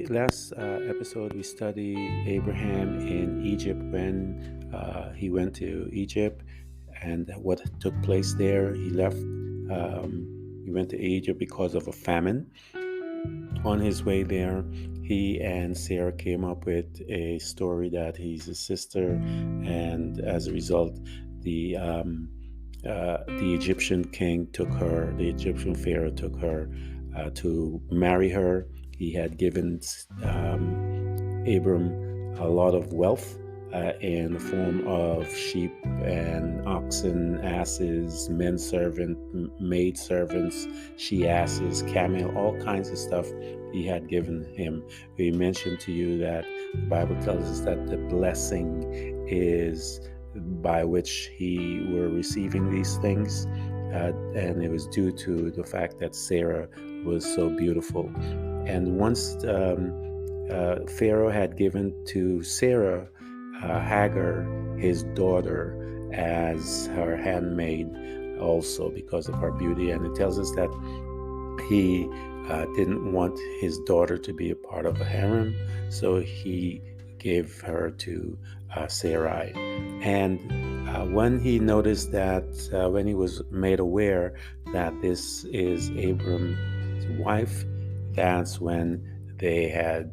last episode we studied Abraham in Egypt when he went to Egypt and what took place there. He left. He went to Egypt because of a famine. On his way there, he and Sarah came up with a story that he's a sister, and as a result, the um, the Egyptian king took her. The Egyptian pharaoh took her to marry her. He had given Abram a lot of wealth in the form of sheep and oxen, asses, men servant, maid servants, she asses, camel, all kinds of stuff he had given him. We mentioned to you that the Bible tells us that the blessing is by which he were receiving these things, and it was due to the fact that Sarah was so beautiful. And once Pharaoh had given to Sarah Hagar, his daughter, as her handmaid, also because of her beauty. And it tells us that he didn't want his daughter to be a part of a harem, so he gave her to Sarai. And when he noticed that, when he was made aware that this is Abram's wife, that's when they had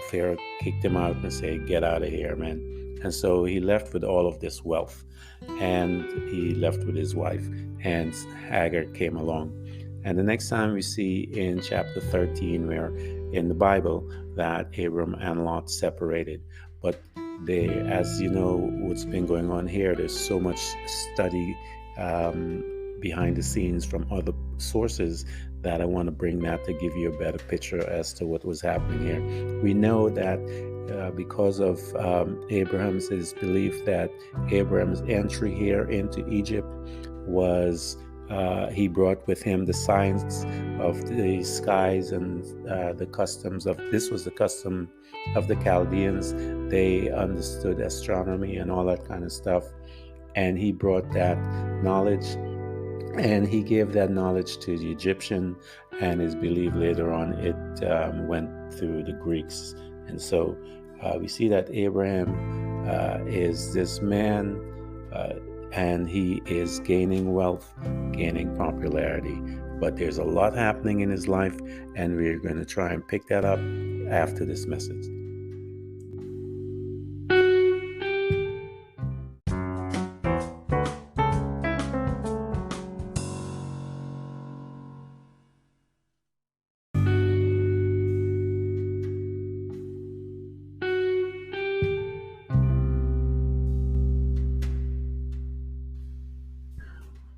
Pharaoh kicked him out and say, "Get out of here, man." And so he left with all of this wealth, and he left with his wife, and Hagar came along. And the next time we see in chapter 13, where in the Bible that Abram and Lot separated. But they, as you know, what's been going on here, there's so much study behind the scenes from other sources that I want to bring that to give you a better picture as to what was happening here. We know that because of Abraham's belief that Abraham's entry here into Egypt was he brought with him the science of the skies and the customs of, this was the custom of the Chaldeans. They understood astronomy and all that kind of stuff. And he brought that knowledge, and he gave that knowledge to the Egyptian, and is believed later on it went through the Greeks. And so we see that Abraham is this man, and he is gaining wealth, gaining popularity. But there's a lot happening in his life, and we're going to try and pick that up after this message.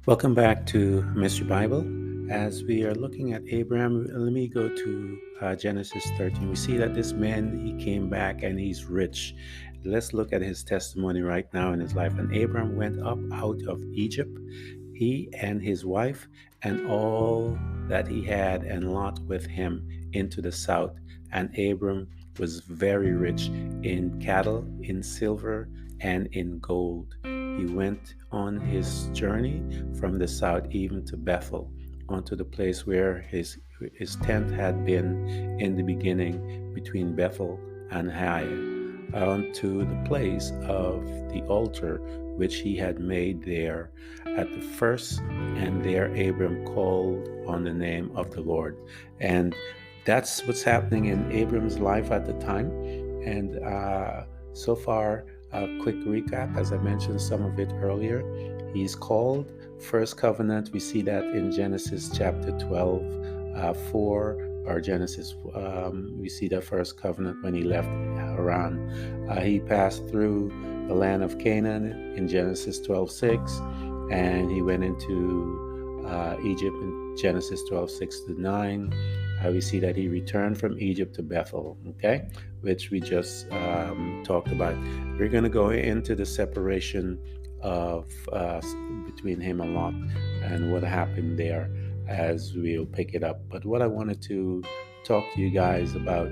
Welcome back to Mystery Bible. As we are looking at Abraham, let me go to Genesis 13. We see that this man, he came back and he's rich. Let's look at his testimony right now in his life. And Abraham went up out of Egypt, he and his wife, and all that he had, and Lot with him, into the south. And Abram was very rich in cattle, in silver, and in gold. He went on his journey from the south even to Beth-el, onto the place where his tent had been in the beginning, between Beth-el and Hai, onto the place of the altar which he had made there at the first. And there Abram called on the name of the Lord. And that's what's happening in Abram's life at the time. And so far, a quick recap, as I mentioned some of it earlier. He's called first covenant. We see that in Genesis chapter 12, 4, or Genesis, we see that first covenant when he left Haran. He passed through the land of Canaan in Genesis 12:6, and he went into Egypt in Genesis 12:6-9. We see that he returned from Egypt to Beth-el, okay, which we just talked about. We're going to go into the separation of between him and Lot and what happened there as we'll pick it up. But what I wanted to talk to you guys about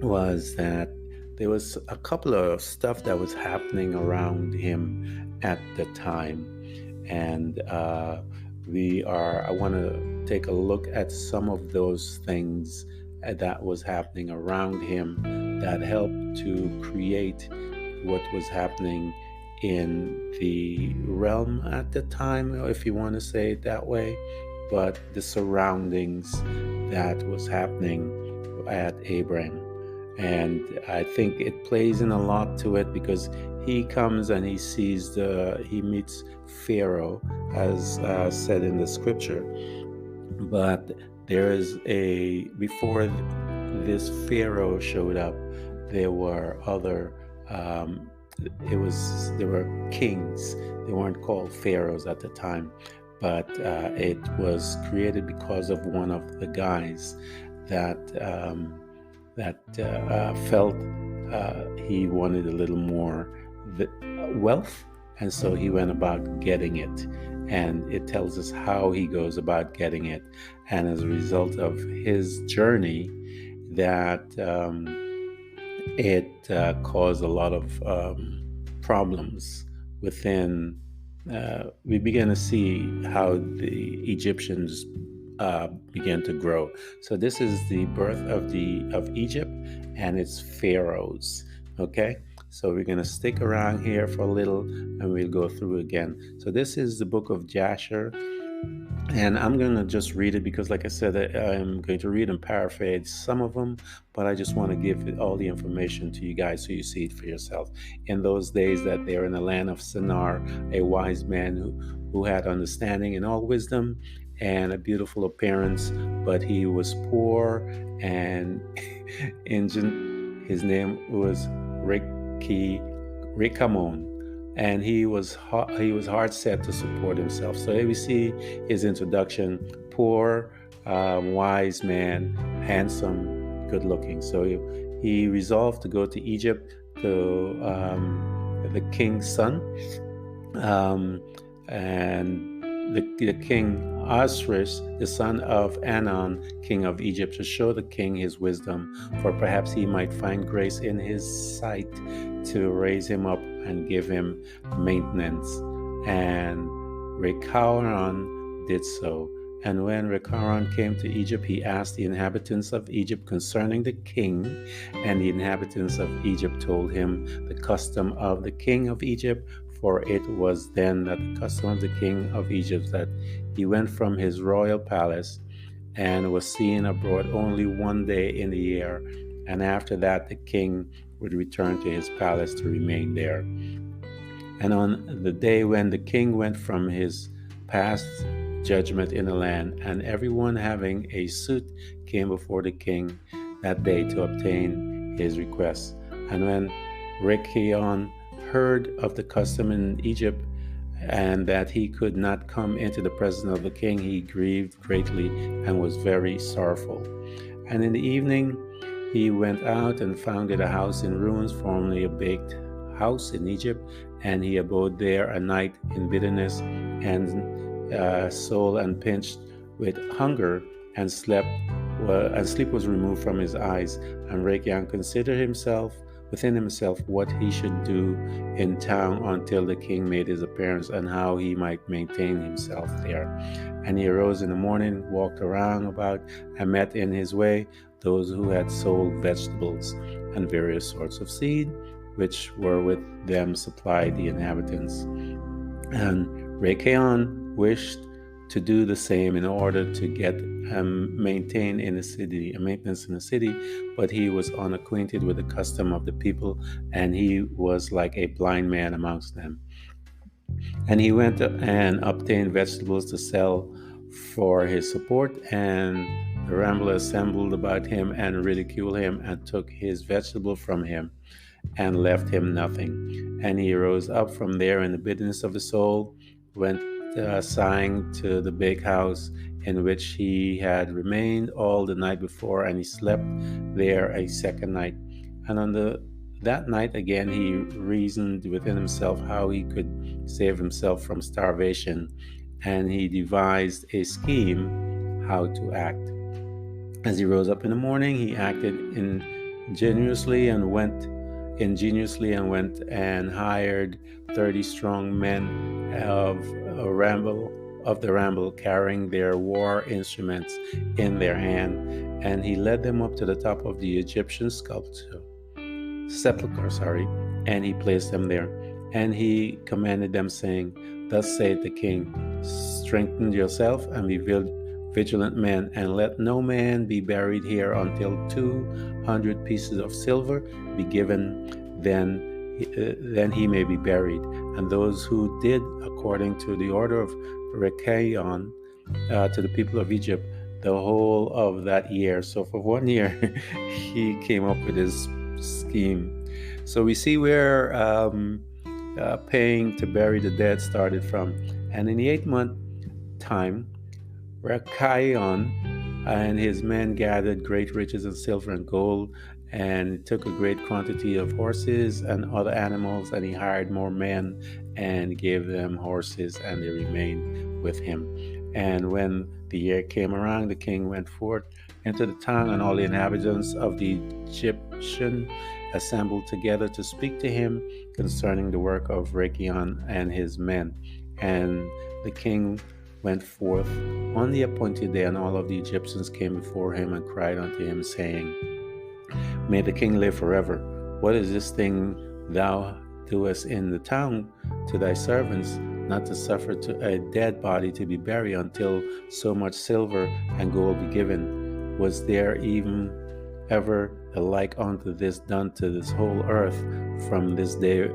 was that there was a couple of stuff that was happening around him at the time. And I want to take a look at some of those things that was happening around him that helped to create what was happening in the realm at the time, if you want to say it that way, but the surroundings that was happening at Abram. And I think it plays in a lot to it because he comes and he meets Pharaoh, as said in the scripture. But before this Pharaoh showed up, there were other, there were kings. They weren't called pharaohs at the time, but it was created because of one of the guys that felt he wanted a little more wealth, and so he went about getting it. And it tells us how he goes about getting it. And as a result of his journey, that it caused a lot of problems within. We began to see how the Egyptians began to grow. So this is the birth of Egypt and its pharaohs. Okay, so we're going to stick around here for a little, and we'll go through again. So this is the book of Jasher. And I'm going to just read it because, like I said, I'm going to read and paraphrase some of them, but I just want to give all the information to you guys so you see it for yourself. In those days that they were in the land of Shinar, a wise man who had understanding and all wisdom and a beautiful appearance, but he was poor, and his name was Rikayon. And he was hard set to support himself. So here we see his introduction: poor, wise man, handsome, good looking. So he resolved to go to Egypt to the king's son, and the king Ahasuerus, the son of Anon, king of Egypt, to show the king his wisdom, for perhaps he might find grace in his sight to raise him up and give him maintenance. And Rikayon did so. And when Rikayon came to Egypt, he asked the inhabitants of Egypt concerning the king, and the inhabitants of Egypt told him the custom of the king of Egypt. For it was then that the custom of the king of Egypt that he went from his royal palace and was seen abroad only one day in the year, and after that the king would return to his palace to remain there. And on the day when the king went from his past judgment in the land, and everyone having a suit came before the king that day to obtain his request. And when Rikayon heard of the custom in Egypt, and that he could not come into the presence of the king, he grieved greatly and was very sorrowful. And in the evening he went out and founded a house in ruins, formerly a baked house in Egypt, and he abode there a night in bitterness and soul and pinched with hunger, and sleep was removed from his eyes. And Rikayon considered within himself what he should do in town until the king made his appearance, and how he might maintain himself there. And he arose in the morning, walked around about, and met in his way those who had sold vegetables and various sorts of seed, which were with them supplied the inhabitants. And Rikayon wished to do the same in order to get maintenance in the city, but he was unacquainted with the custom of the people, and he was like a blind man amongst them. And he went and obtained vegetables to sell for his support, and the ramblers assembled about him and ridiculed him, and took his vegetable from him and left him nothing. And he rose up from there in the bitterness of the soul, went sighing to the big house in which he had remained all the night before, and he slept there a second night. And on that night again he reasoned within himself how he could save himself from starvation, and he devised a scheme how to act. As he rose up in the morning, he acted ingeniously and went and hired 30 strong men of of the ramble, carrying their war instruments in their hand. And he led them up to the top of the Egyptian sepulchre, and he placed them there. And he commanded them, saying, Thus saith the king, strengthen yourself and be vigilant men, and let no man be buried here until 200 pieces of silver be given, then he may be buried. And those who did according to the order of Rikayon to the people of Egypt the whole of that year. So for 1 year, he came up with his scheme. So we see where paying to bury the dead started from. And in the 8th-month time, Rikayon and his men gathered great riches in silver and gold, and took a great quantity of horses and other animals, and he hired more men and gave them horses, and they remained with him. And when the year came around, the king went forth into the town, and all the inhabitants of the Egyptian assembled together to speak to him concerning the work of Rikayon and his men. And the king went forth on the appointed day, and all of the Egyptians came before him and cried unto him, saying, May the king live forever. What is this thing thou doest in the town to thy servants, not to suffer to a dead body to be buried until so much silver and gold be given? Was there even ever a like unto this done to this whole earth from this day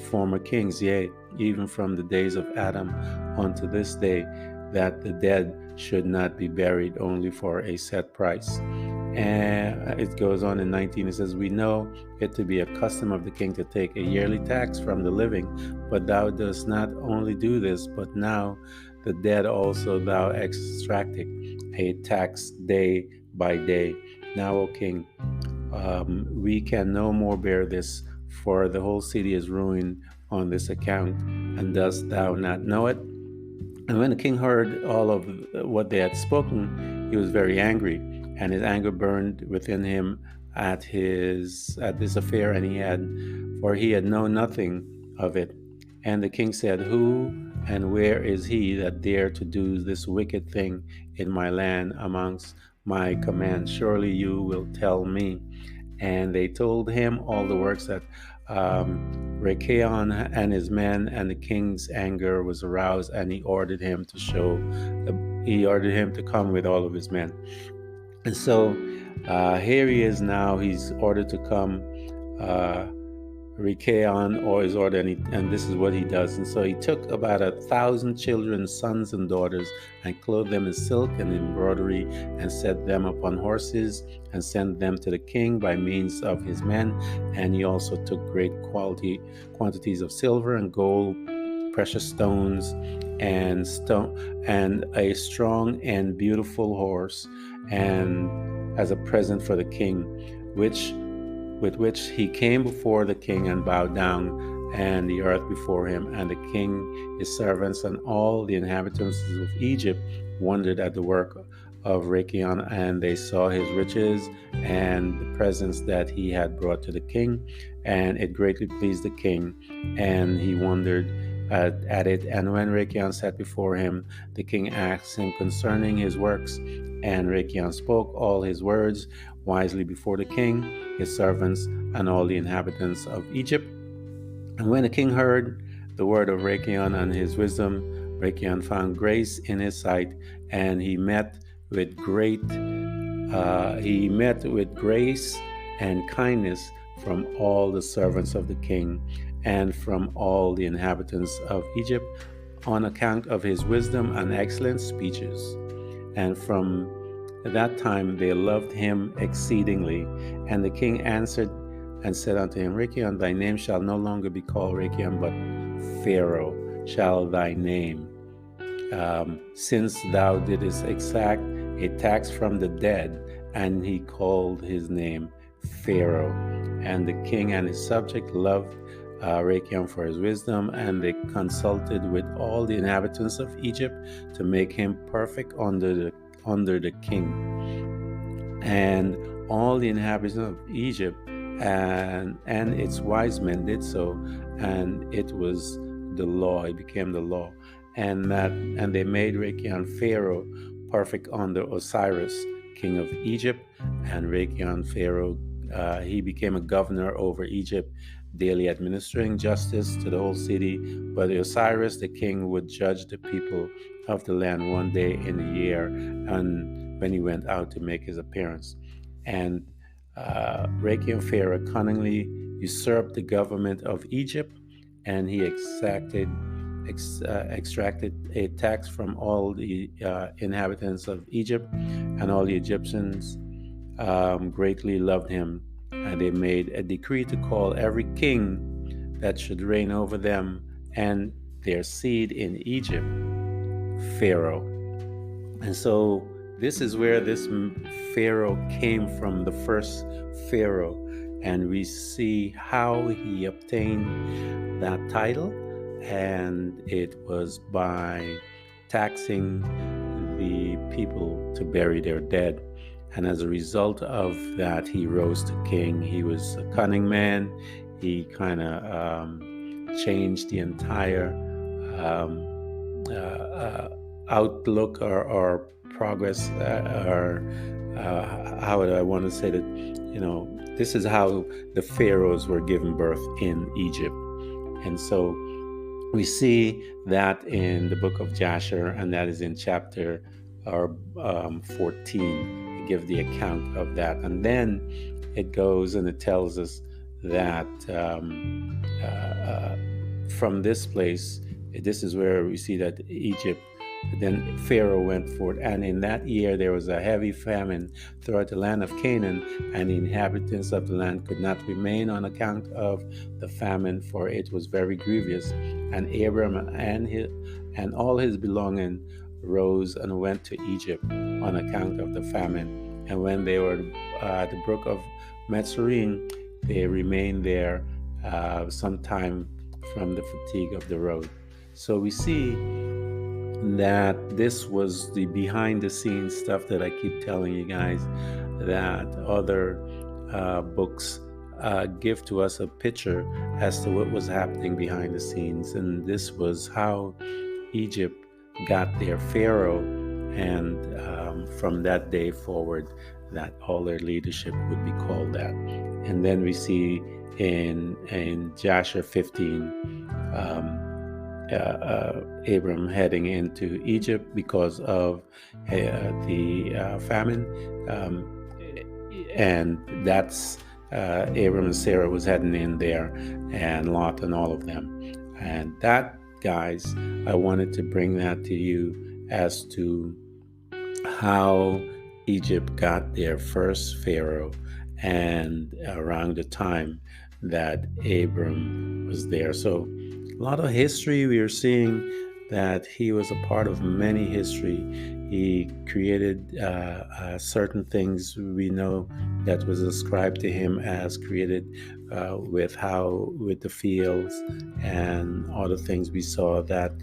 former kings, yea, even from the days of Adam unto this day, that the dead should not be buried only for a set price? And it goes on in 19, it says, We know it to be a custom of the king to take a yearly tax from the living, but thou dost not only do this, but now the dead also thou extractest a tax day by day. Now, O king, we can no more bear this, for the whole city is ruined on this account, and dost thou not know it? And when the king heard all of what they had spoken, he was very angry, and his anger burned within him at this affair, and for he had known nothing of it. And the king said, Who and where is he that dare to do this wicked thing in my land amongst my commands? Surely you will tell me. And they told him all the works that Rikayon and his men, and the king's anger was aroused, and he ordered him to come with all of his men. And so here he is now. He's ordered to come. Rikayon or his order, and this is what he does. And so he took about 1,000 children, sons and daughters, and clothed them in silk and embroidery, and set them upon horses, and sent them to the king by means of his men. And he also took great quantities of silver and gold, precious stones, and a strong and beautiful horse, and as a present for the king, with which he came before the king and bowed down and the earth before him. And the king, his servants, and all the inhabitants of Egypt wondered at the work of Rikayon, and they saw his riches and the presents that he had brought to the king, and it greatly pleased the king, and he wondered at it. And when Rikayon sat before him, the king asked him concerning his works, and Rikayon spoke all his words wisely before the king, his servants, and all the inhabitants of Egypt. And when the king heard the word of Rikayon and his wisdom, Rikayon found grace in his sight, and he met with grace and kindness from all the servants of the king and from all the inhabitants of Egypt, on account of his wisdom and excellent speeches. And from that time they loved him exceedingly. And the king answered and said unto him, Rikayon, thy name shall no longer be called Rikayon, but PHARAOH shall thy name, since thou didst exact a tax from the dead. And he called his name PHARAOH. And the king and his subject loved Rikayon for his wisdom, and they consulted with all the inhabitants of Egypt to make him perfect under the king. And all the inhabitants of Egypt and its wise men did so, and it was the law. It became the law. and they made Rikayon Pharaoh perfect under Osiris, king of Egypt. And Rikayon Pharaoh, he became a governor over Egypt, daily administering justice to the whole city. But Osiris, the king, would judge the people of the land one day in a year, and when he went out to make his appearance. And Rikayon Pharaoh cunningly usurped the government of Egypt, and he extracted a tax from all the inhabitants of Egypt, and all the Egyptians greatly loved him. And they made a decree to call every king that should reign over them and their seed in Egypt Pharaoh. And so this is where this Pharaoh came from, the first Pharaoh. And we see how he obtained that title, and it was by taxing the people to bury their dead. And as a result of that, he rose to king. He was a cunning man. He kind of changed the entire outlook or progress, or how would I want to say that, this is how the pharaohs were given birth in Egypt. And so we see that in the book of Jasher, and that is in chapter 14. It gives the account of that. And then it goes and it tells us that from this place, this is where we see that Egypt, then Pharaoh went forth, and in that year there was a heavy famine throughout the land of Canaan, and the inhabitants of the land could not remain on account of the famine, for it was very grievous. And Abram and all his belonging rose and went to Egypt on account of the famine. And when they were at the brook of Metzrim, they remained there some time from the fatigue of the road. So we see that this was the behind the scenes stuff that I keep telling you guys, that other books give to us a picture as to what was happening behind the scenes. And this was how Egypt got their Pharaoh, and from that day forward, that all their leadership would be called that. And then we see in Jasher 15, Abram heading into Egypt because of the famine, and that's Abram and Sarah was heading in there, and Lot and all of them. And that, guys, I wanted to bring that to you as to how Egypt got their first Pharaoh, and around the time that Abram was there. So a lot of history, we are seeing that he was a part of many history. He created certain things we know that was ascribed to him as created with the fields and all the things. We saw that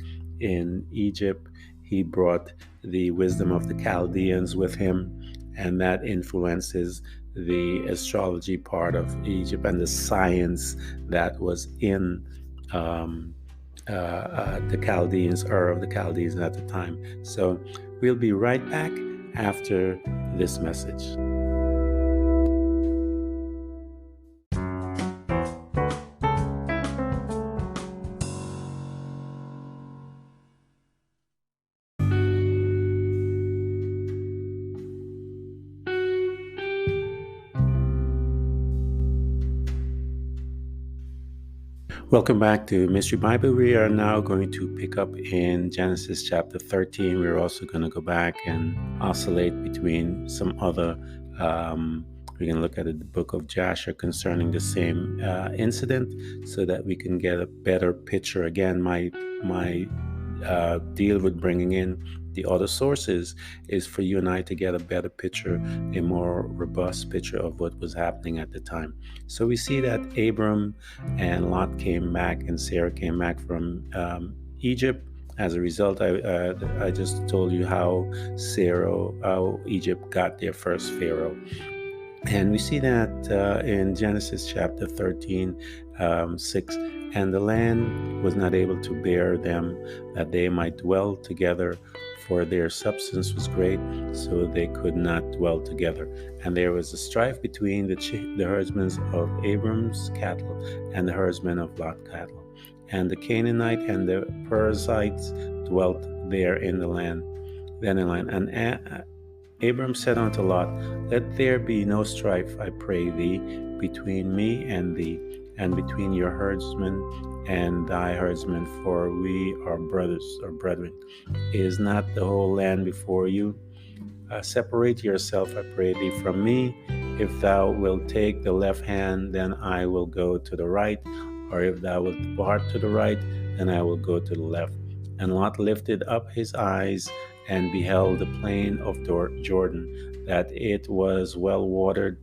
in Egypt, he brought the wisdom of the Chaldeans with him, and that influences the astrology part of Egypt and the science that was in the Chaldeans, or of the Chaldeans at the time. So we'll be right back after this message. Welcome back to Mystery Bible. We are now going to pick up in Genesis chapter 13. We're also going to go back and oscillate between some other, we can look at the book of Jasher concerning the same incident, so that we can get a better picture. Again, my deal with bringing in the other sources is for you and I to get a better picture, a more robust picture of what was happening at the time. So we see that Abram and Lot came back, and Sarah came back from Egypt. As a result, I just told you how Egypt got their first Pharaoh. And we see that in Genesis chapter 13, 6. And the land was not able to bear them, that they might dwell together, for their substance was great, so they could not dwell together. And there was a strife between the herdsmen of Abram's cattle and the herdsmen of Lot's cattle. And the Canaanite and the Perizzites dwelt there in the land. And Abram said unto Lot, Let there be no strife, I pray thee, between me and thee, and between your herdsmen and thy herdsmen, for we are brothers or brethren. Is not the whole land before you? Separate yourself, I pray thee, from me. If thou wilt take the left hand, then I will go to the right, or if thou wilt depart to the right, then I will go to the left. And Lot lifted up his eyes and beheld the plain of Jordan, that it was well watered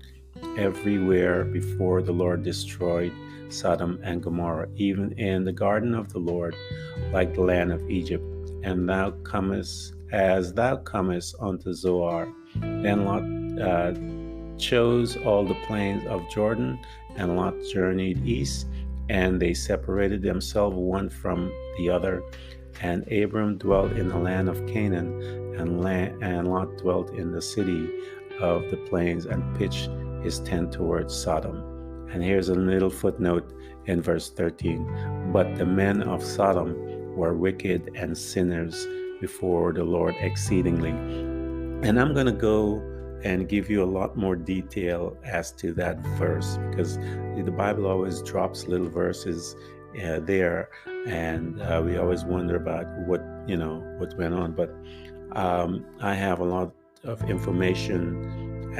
everywhere before the Lord destroyed Sodom and Gomorrah, even in the garden of the Lord, like the land of Egypt. And thou comest, as thou comest unto Zoar. Then Lot chose all the plains of Jordan, and Lot journeyed east, and they separated themselves one from the other. And Abram dwelt in the land of Canaan, and Lot dwelt in the city of the plains, and pitched his tent towards Sodom. And here's a little footnote in verse 13. But the men of Sodom were wicked and sinners before the Lord exceedingly. And I'm going to go and give you a lot more detail as to that verse, because the Bible always drops little verses there, and we always wonder about what went on. But I have a lot of information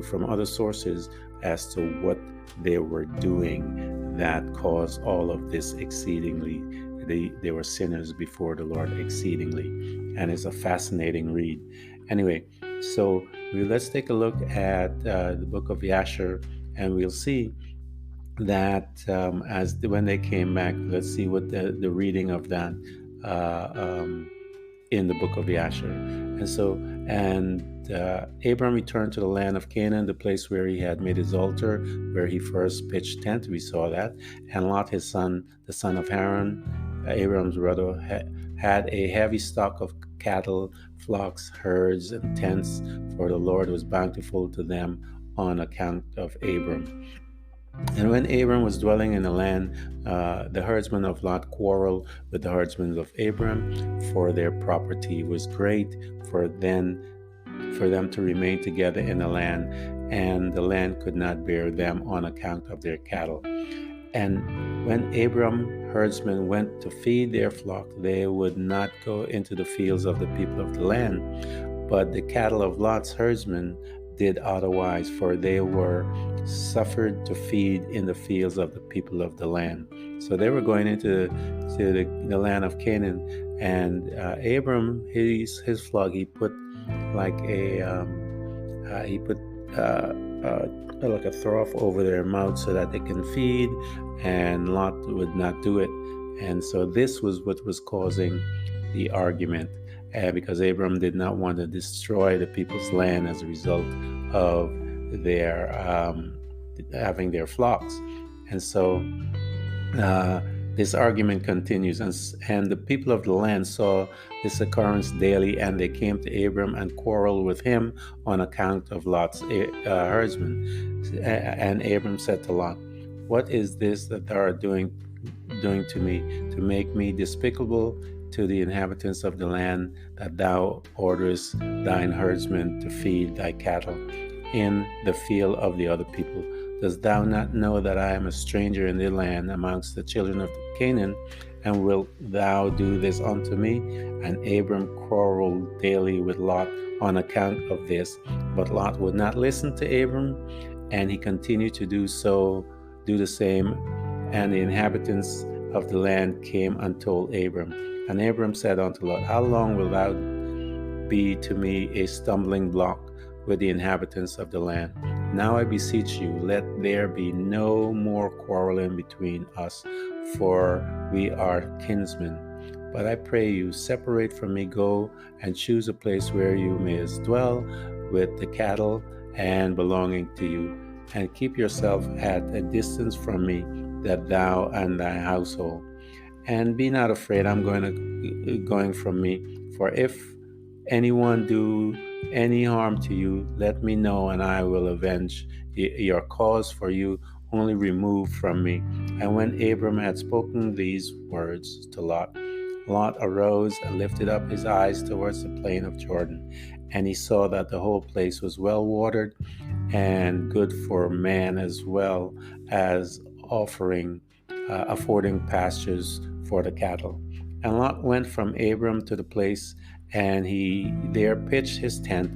from other sources as to what they were doing that caused all of this exceedingly. They were sinners before the Lord exceedingly, and it's a fascinating read. Anyway, so let's take a look at the book of Yasher, and we'll see that when they came back. Let's see what the reading of that in the book of Yasher. And Abram returned to the land of Canaan, the place where he had made his altar, where he first pitched tent. We saw that. And Lot, his son, the son of Haran, Abram's brother, had a heavy stock of cattle, flocks, herds, and tents, for the Lord was bountiful to them on account of Abram. And when Abram was dwelling in the land, the herdsmen of Lot quarreled with the herdsmen of Abram, for their property was great for them to remain together in the land, and the land could not bear them on account of their cattle. And when Abram herdsmen went to feed their flock, they would not go into the fields of the people of the land, but the cattle of Lot's herdsmen did otherwise, for they were suffered to feed in the fields of the people of the land. So they were going into the land of Canaan, and Abram, his flock, he put like like a trough over their mouth so that they can feed, and Lot would not do it. And so this was what was causing the argument, because Abram did not want to destroy the people's land as a result of their having their flocks. And so this argument continues, and the people of the land saw this occurrence daily, and they came to Abram and quarreled with him on account of Lot's herdsmen. And Abram said to Lot, What is this that thou art doing to me, to make me despicable to the inhabitants of the land, that thou orderest thine herdsmen to feed thy cattle in the field of the other people? Dost thou not know that I am a stranger in the land amongst the children of Canaan, and wilt thou do this unto me? And Abram quarreled daily with Lot on account of this, but Lot would not listen to Abram, and he continued to do the same. And the inhabitants of the land came and told Abram. And Abram said unto Lot, How long wilt thou be to me a stumbling block with the inhabitants of the land? Now I beseech you, let there be no more quarreling between us, for we are kinsmen. But I pray you, separate from me, go and choose a place where you mayest dwell with the cattle and belonging to you, and keep yourself at a distance from me, that thou and thy household. And be not afraid, I'm going from me. For if anyone do any harm to you, let me know, and I will avenge your cause for you. Only remove from me. And when Abram had spoken these words to Lot, Lot arose and lifted up his eyes towards the plain of Jordan, and he saw that the whole place was well watered and good for man, as well as affording pastures for the cattle. And Lot went from Abram to the place, and he there pitched his tent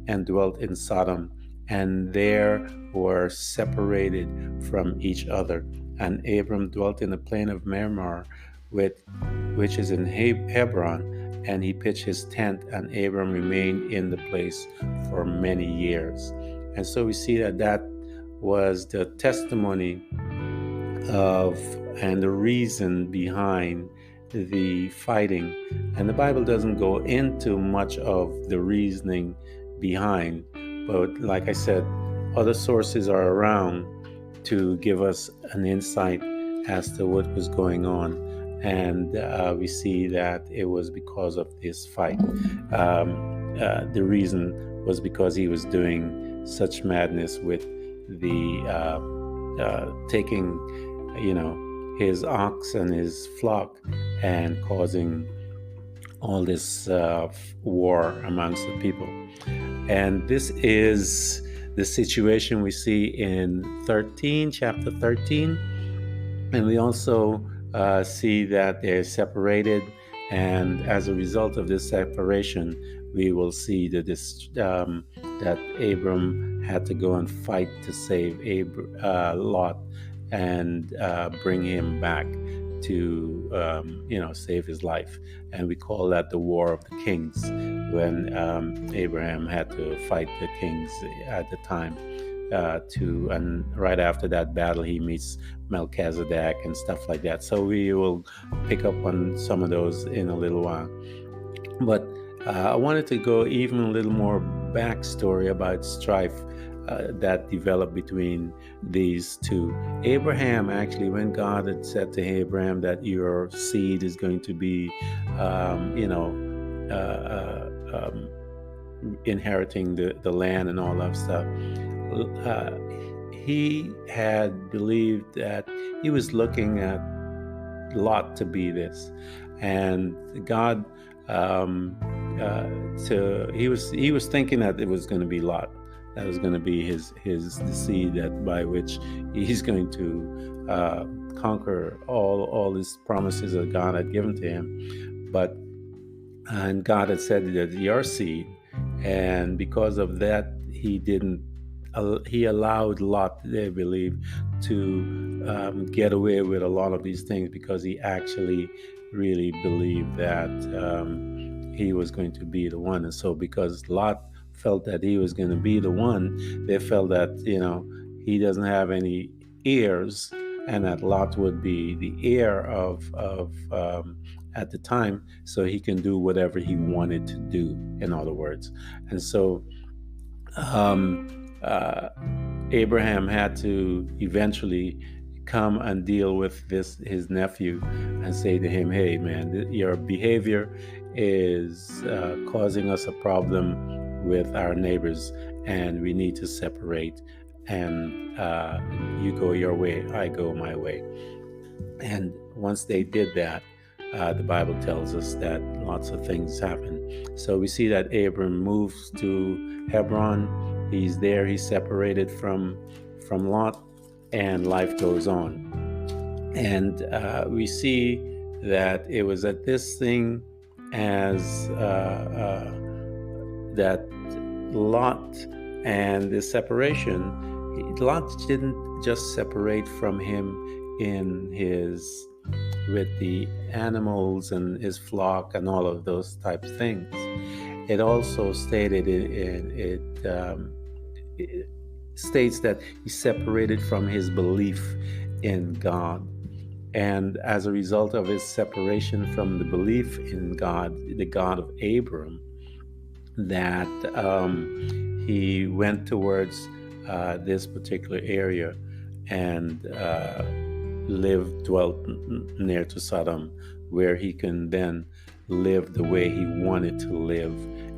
and dwelt in Sodom, and there were separated from each other. And Abram dwelt in the plain of Mamre, which is in Hebron, and he pitched his tent, and Abram remained in the place for many years. And so we see that was the testimony of and the reason behind the fighting. And the Bible doesn't go into much of the reasoning behind, but like I said, other sources are around to give us an insight as to what was going on. And we see that it was because of this fight. The reason was because he was doing such madness with the taking, his ox and his flock and causing all this war amongst the people. And this is the situation we see in chapter 13. And we also see that they're separated. And as a result of this separation, we will see that Abram had to go and fight to save Lot and bring him back to save his life. And we call that the War of the Kings, when Abraham had to fight the kings at the time. And right after that battle, he meets Melchizedek and stuff like that. So we will pick up on some of those in a little while. But I wanted to go even a little more backstory about strife that developed between these two. Abraham, actually, when God had said to Abraham that your seed is going to be, inheriting the land and all that stuff, he had believed that he was looking at Lot to be this, and God, he was thinking that it was going to be Lot. That was going to be the seed that by which he's going to conquer all his promises that God had given to him. And God had said that your seed, and because of that, he allowed Lot, they believe, to get away with a lot of these things, because he actually really believed that he was going to be the one. And so because Lot felt that he was going to be the one, they felt that he doesn't have any heirs, and that Lot would be the heir of at the time, so he can do whatever he wanted to do, in other words. And so Abraham had to eventually come and deal with his nephew, and say to him, hey man, your behavior is causing us a problem with our neighbors, and we need to separate, and you go your way, I go my way. And once they did that, the Bible tells us that lots of things happen. So we see that Abram moves to Hebron. He's there, he's separated from Lot, and life goes on. And we see that it was at this thing as that Lot and the separation, Lot didn't just separate from him with the animals and his flock and all of those types of things. It also stated it states that he separated from his belief in God. And as a result of his separation from the belief in God, the God of Abram, that he went towards this particular area, and dwelt near to Sodom, where he can then live the way he wanted to live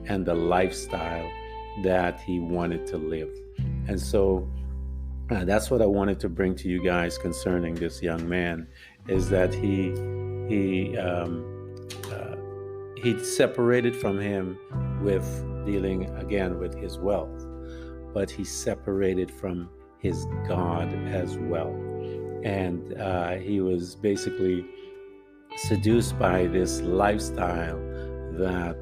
and the lifestyle that he wanted to live. And so that's what I wanted to bring to you guys concerning this young man, is that he separated from him with dealing again with his wealth, but he separated from his God as well. And he was basically seduced by this lifestyle that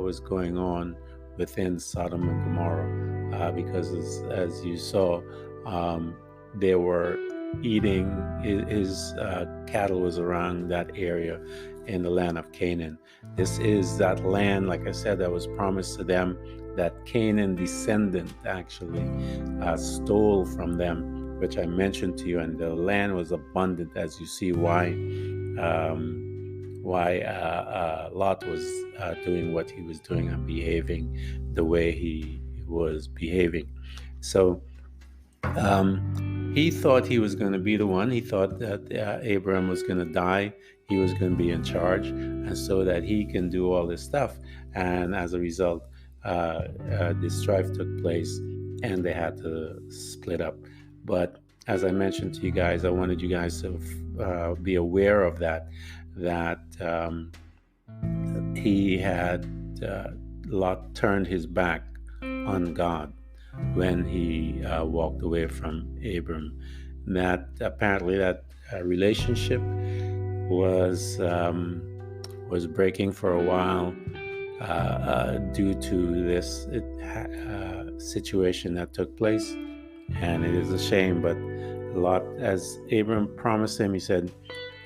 was going on within Sodom and Gomorrah, because as you saw, they were eating, his cattle was around that area in the land of Canaan. This is that land, like I said, that was promised to them, that Canaan descendant actually stole from them, which I mentioned to you, and the land was abundant, as you see why Lot was doing what he was doing and behaving the way he was behaving. So he thought he was going to be the one. He thought that Abraham was going to die. He was going to be in charge, and so that he can do all this stuff. And as a result, this strife took place, and they had to split up. But as I mentioned to you guys, I wanted you guys to be aware of that he had Lot turned his back on God when he walked away from Abram. That apparently that relationship was breaking for a while due to this situation that took place, and it is a shame. But Lot, as Abram promised him, he said,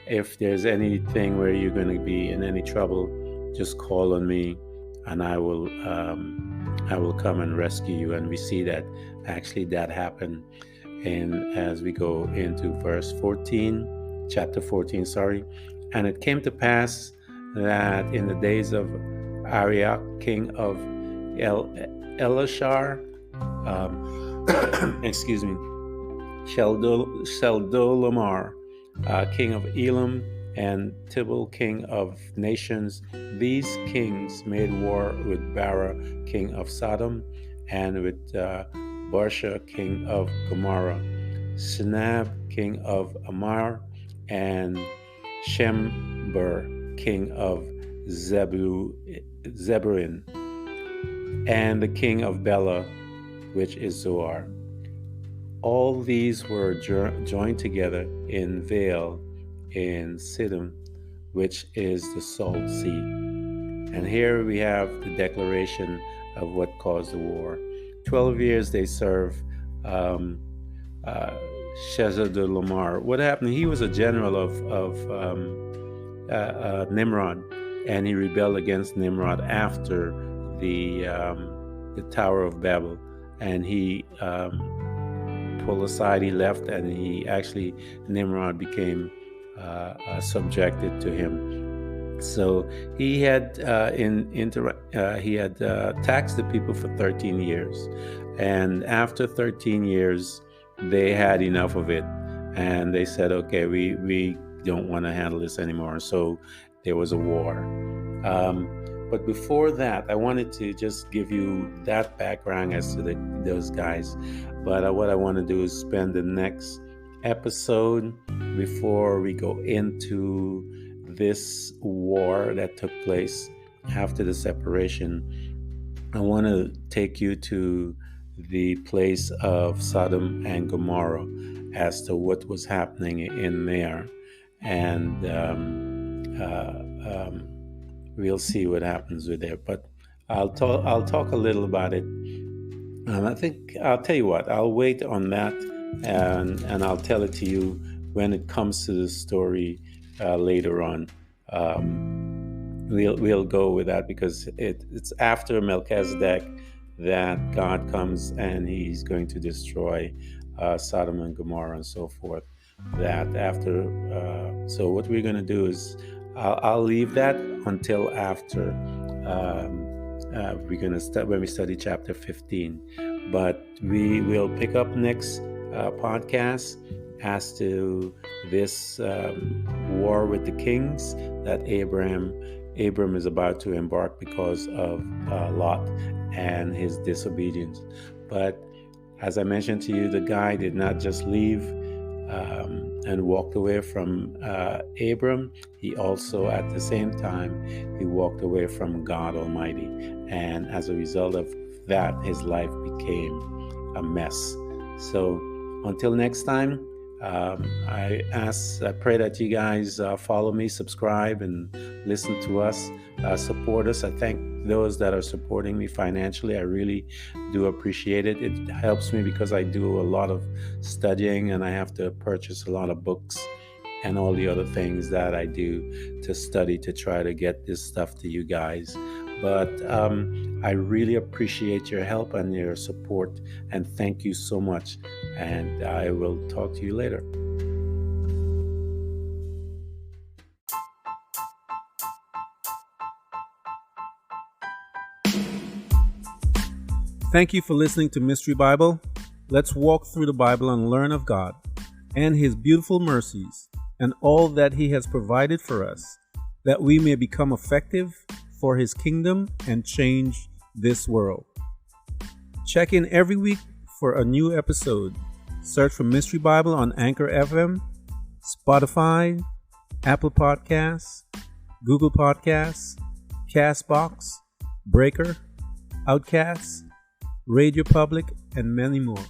if there's anything where you're going to be in any trouble, just call on me, and I will come and rescue you. And we see that actually that happened. And as we go into chapter 14, and it came to pass that in the days of PHARAOH, king of Elashar, Sheldolomar, king of Elam, and Tibal, king of nations. These kings made war with Bara, king of Sodom, and with Barsha, king of Gomorrah, Sinab, king of Amar, and Shember, king of Zebulun, and the king of Bela, which is Zoar. All these were joined together in Vale in Siddim, which is the Salt Sea. And here we have the declaration of what caused the war. 12 years they served Shezadolomar. What happened? He was a general of Nimrod, and he rebelled against Nimrod after the Tower of Babel, and he pulled aside, he left, and Nimrod became subjected to him. So he had taxed the people for 13 years, and after 13 years, they had enough of it, and they said, "Okay, we don't want to handle this anymore." So there was a war. But before that, I wanted to just give you that background as to those guys. But what I want to do is spend the next episode, before we go into this war that took place after the separation, I want to take you to the place of Sodom and Gomorrah as to what was happening in there, and we'll see what happens with there. But I'll talk a little about it. I think I'll tell you what, I'll wait on that, and I'll tell it to you when it comes to the story later on. We'll go with that, because it's after Melchizedek that God comes and he's going to destroy Sodom and Gomorrah and so forth. That after, so what we're going to do is I'll leave that until after we're going to start when we study chapter 15. But we will pick up next podcast, as to this war with the kings that Abram is about to embark because of Lot and his disobedience. But as I mentioned to you, the guy did not just leave and walked away from Abram. He also, at the same time, he walked away from God Almighty. And as a result of that, his life became a mess. So until next time, I pray that you guys follow me, subscribe, and listen to us, support us. I thank those that are supporting me financially. I really do appreciate it. It helps me because I do a lot of studying and I have to purchase a lot of books and all the other things that I do to study to try to get this stuff to you guys. But I really appreciate your help and your support, and thank you so much. And I will talk to you later. Thank you for listening to Mystery Bible. Let's walk through the Bible and learn of God and His beautiful mercies and all that He has provided for us, that we may become effective for His kingdom and change this world. Check in every week for a new episode. Search for Mystery Bible on Anchor FM, Spotify, Apple Podcasts, Google Podcasts, Castbox, Breaker, Outcasts, Radio Public, and many more.